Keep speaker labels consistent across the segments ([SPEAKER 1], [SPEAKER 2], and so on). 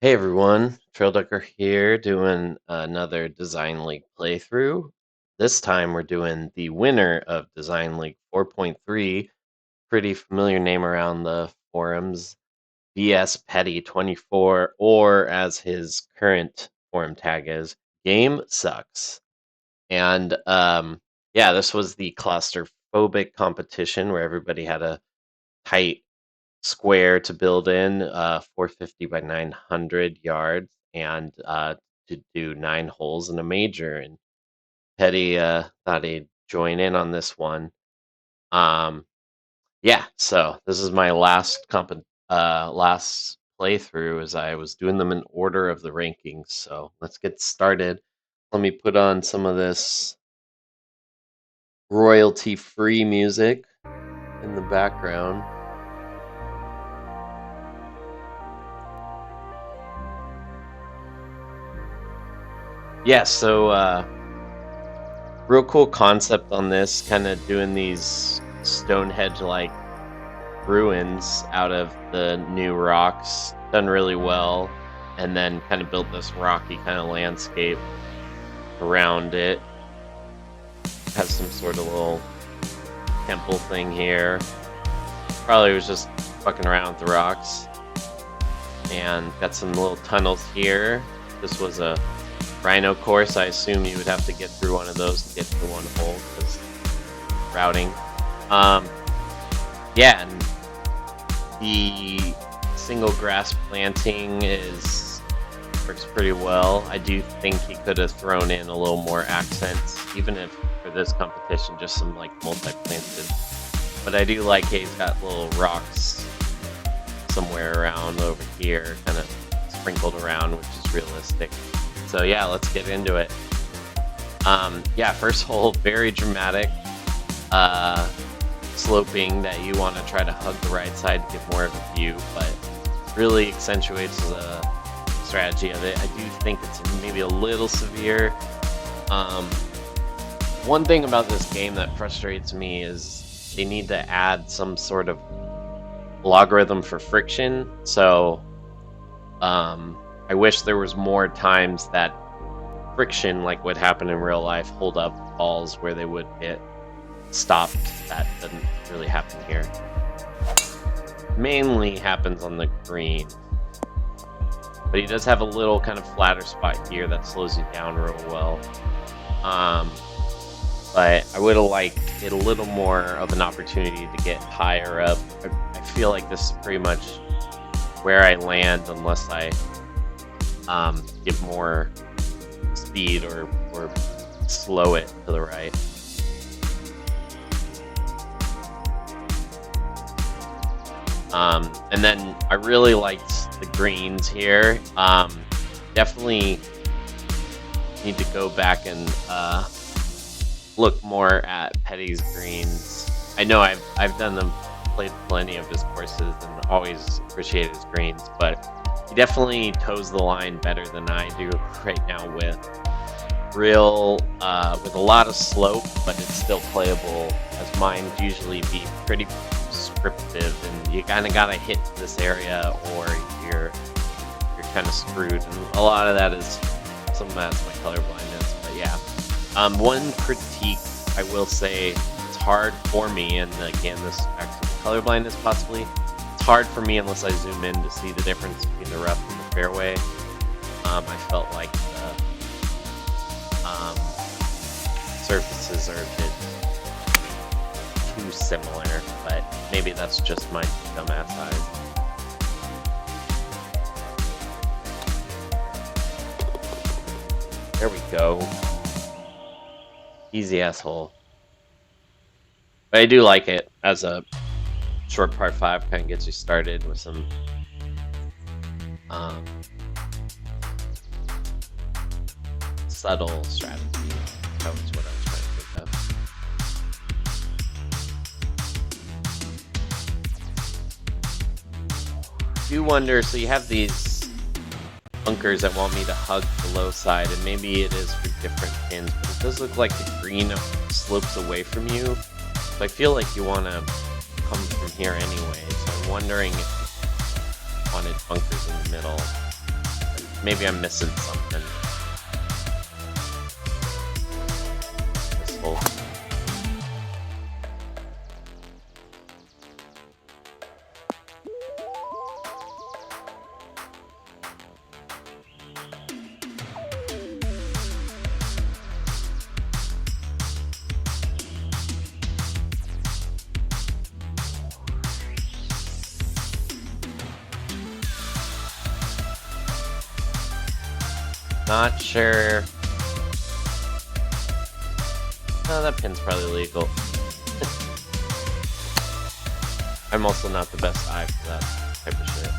[SPEAKER 1] Hey everyone, Trail Ducker here doing another Design League playthrough. This time we're doing the winner of Design League 4.3, pretty familiar name around the forums, bspetty24, or as his current forum tag is, Game Sucks. And yeah, this was the claustrophobic competition where everybody had a tight square to build in, 450 by 900 yards, and to do 9 holes in a major. And Petty thought he'd join in on this one. Um, yeah, so this is my last playthrough as I was doing them in order of the rankings. So let's get started. Let me put on some of this royalty-free music in the background. Yeah, so real cool concept on this, kind of doing these Stonehenge-like ruins out of the new rocks. Done really well, and then kind of built this rocky kind of landscape around it. Has some sort of little temple thing here. Probably was just fucking around with the rocks. And got some little tunnels here. This was a rhino course. I assume you would have to get through one of those to get to one hole because routing. Yeah, and the single grass planting works pretty well. I do think he could have thrown in a little more accents, even if for this competition just some like multi-planted. But I do like he's got little rocks somewhere around over here, kind of sprinkled around, which is realistic. So yeah, let's get into it. Yeah, first hole, very dramatic. Sloping that you want to try to hug the right side to get more of a view, but really accentuates the strategy of it. I do think it's maybe a little severe. One thing about this game that frustrates me is they need to add some sort of logarithm for friction. So I wish there was more times that friction, like what happened in real life, hold up balls where they would get stopped. That doesn't really happen here. Mainly happens on the green. But he does have a little kind of flatter spot here that slows you down real well. But I would have liked it a little more of an opportunity to get higher up. I feel like this is pretty much where I land unless I give more speed or slow it to the right. And then I really liked the greens here. Definitely need to go back and look more at Petty's greens. I know I've done them, played plenty of his courses, and always appreciate his greens, but he definitely toes the line better than I do right now with with a lot of slope, but it's still playable, as mine usually be pretty prescriptive, and you kind of gotta hit this area or you're kind of screwed. And a lot of that is some of that's my color blindness, but yeah. One critique I will say, it's hard for me, and again this is back to the color blindness possibly. It's hard for me unless I zoom in to see the difference between the rough and the fairway. I felt like the surfaces are a bit too similar, but maybe that's just my dumbass eyes. There we go. Easy asshole. But I do like it as a short par 5, kind of gets you started with some subtle strategy. That was what I was trying to think of. I do wonder, so you have these bunkers that want me to hug the low side, and maybe it is for different pins, but it does look like the green slopes away from you. So I feel like you want to come from here anyway, so I'm wondering if you wanted bunkers in the middle. maybe I'm missing something. This whole... Not sure. No, that pin's probably legal. I'm also not the best eye for that type of shit.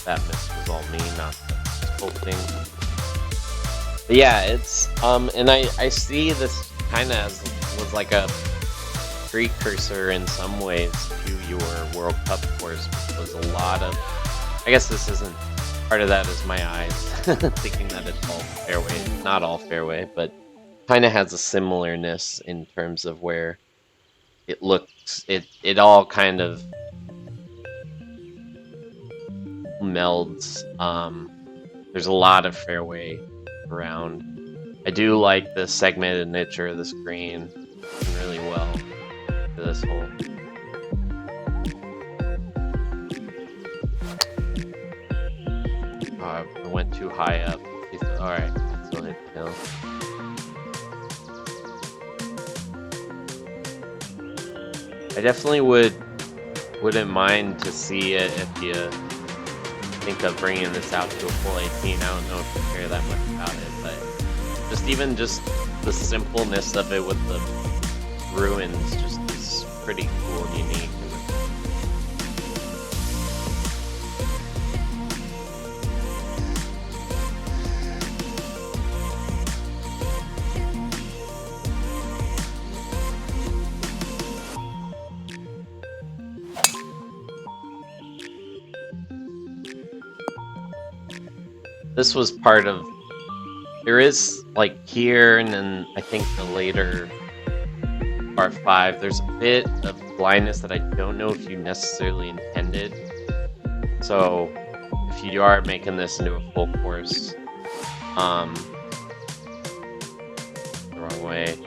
[SPEAKER 1] That miss was all me, not the whole thing. But yeah, it's and I see this kind of as was like a precursor in some ways to your World Cup course, which was a lot of, I guess this isn't, part of that is my eyes, thinking that it's all fairway, not all fairway, but kind of has a similarness in terms of where it looks, it all kind of melds. There's a lot of fairway around. I do like the segmented nature of the screen really well. This hole. I went too high up. Alright, still hit the hill. I definitely wouldn't mind to see it if you think of bringing this out to a full 18. I don't know if you care that much about it, but just the simpleness of it with the ruins just is pretty cool and unique. This was part of, there is like here and then I think the later part 5, there's a bit of blindness that I don't know if you necessarily intended. So if you are making this into a full course, the wrong way,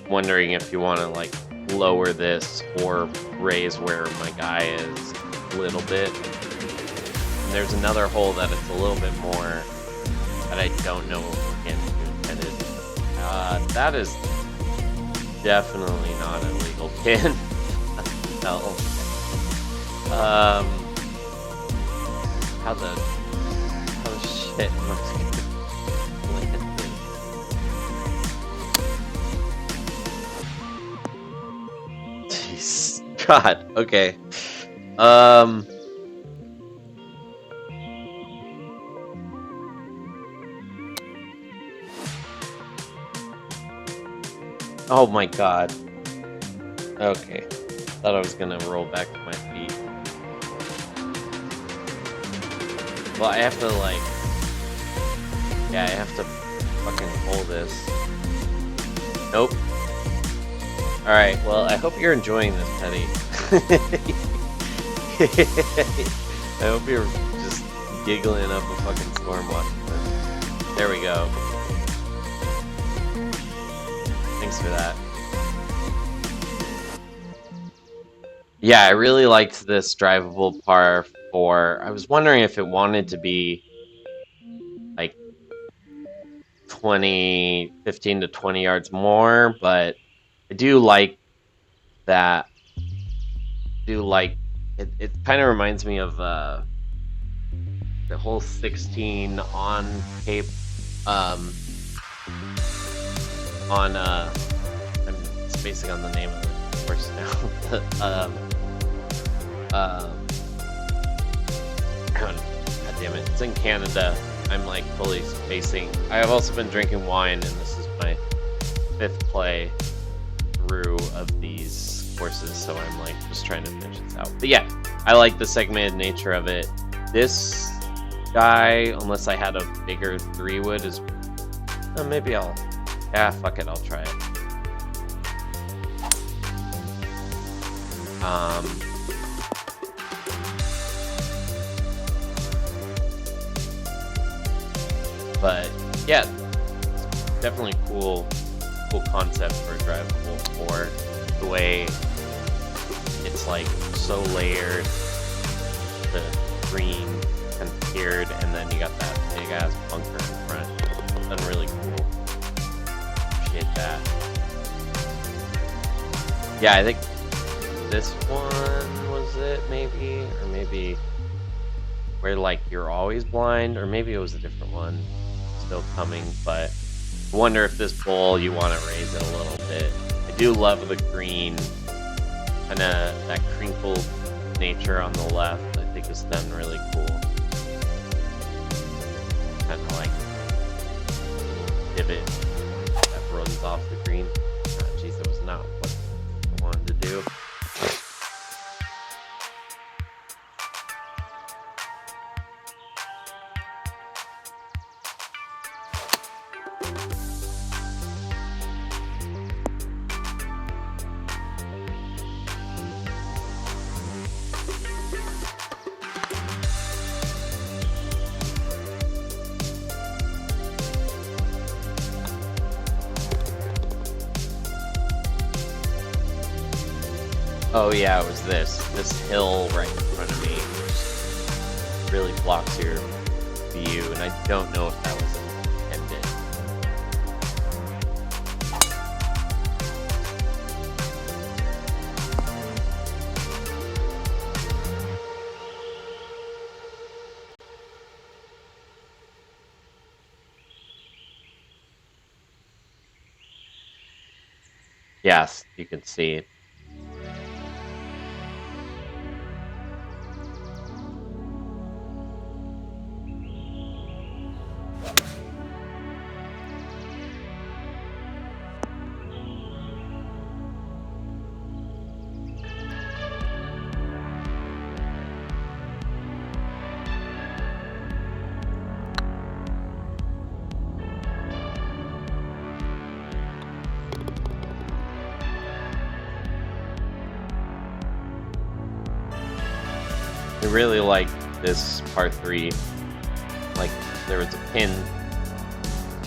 [SPEAKER 1] I'm wondering if you want to like lower this or raise where my guy is a little bit. And there's another hole that it's a little bit more that I don't know again if you intended. That is definitely not a legal pin. No. How the shit am I gonna Jeez. God, okay. Oh my god. Okay. Thought I was gonna roll back to my feet. Well, I have to like... Yeah, I have to fucking pull this. Nope. Alright, well, I hope you're enjoying this, Petty. I hope you're just giggling up a fucking storm watching this. There we go. Thanks for that. Yeah, I really liked this drivable par 4. I was wondering if it wanted to be like 15 to 20 yards more, but I do like that. It kind of reminds me of the whole 16 on Cape I'm spacing on the name of the course now. God damn it, it's in Canada. I'm like fully spacing. I have also been drinking wine, and this is my 5th play through of these courses, so I'm like just trying to finish this out. But yeah, I like the segmented nature of it. This guy, unless I had a bigger 3-wood, is maybe I'll... Yeah, fuck it, I'll try it. But yeah, definitely cool concept for a drivable 4. The way it's like so layered, the green and tiered, and then you got that big ass bunker in front. It's done really cool. Appreciate that. Yeah, I think this one was it, maybe, or maybe where like you're always blind, or maybe it was a different one still coming. But I wonder if this bowl you want to raise it a little bit. I do love the green, kind of that crinkled nature on the left. I think it's done really cool. Kind of like divot that runs off the green. Jeez, that was not what I wanted to do. Oh yeah, it was this hill right in front of me, which really blocks your view, and I don't know if that was intended. Yes, you can see it. I really like this par 3. Like, there was a pin.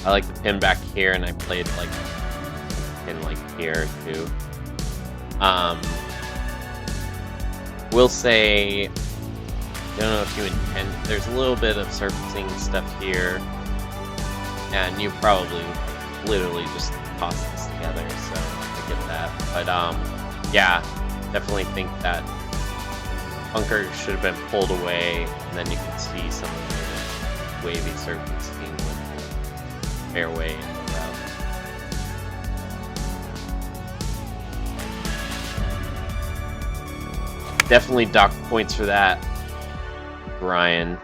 [SPEAKER 1] I like the pin back here, and I played like a pin like here too. Will say, I don't know if you intend. There's a little bit of surfacing stuff here, and you probably literally just toss this together. So I get that, but yeah, definitely think that bunker should have been pulled away, and then you can see some of the wavy surfacing with the fairway and the route. Definitely dock points for that, Brian.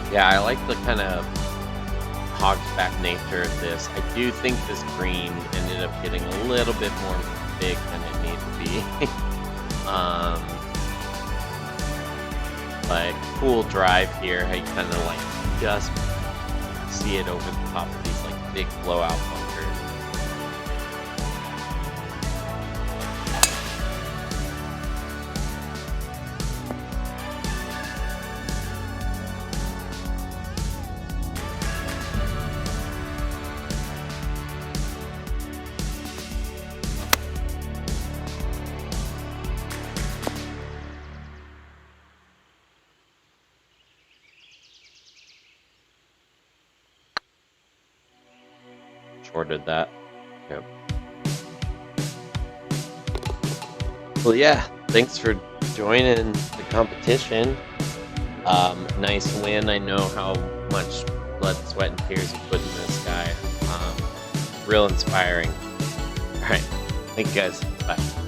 [SPEAKER 1] Yeah, I like the kind of hog's back nature of this. I do think this green ended up getting a little bit more big than it needed to be. But cool drive here, how you kind of like just see it over the top of these like big blowout bunkers. Shorted that. Yep. Well, yeah, thanks for joining the competition. Nice win. I know how much blood, sweat, and tears you put in this guy. Real inspiring. All right. Thank you guys. Bye.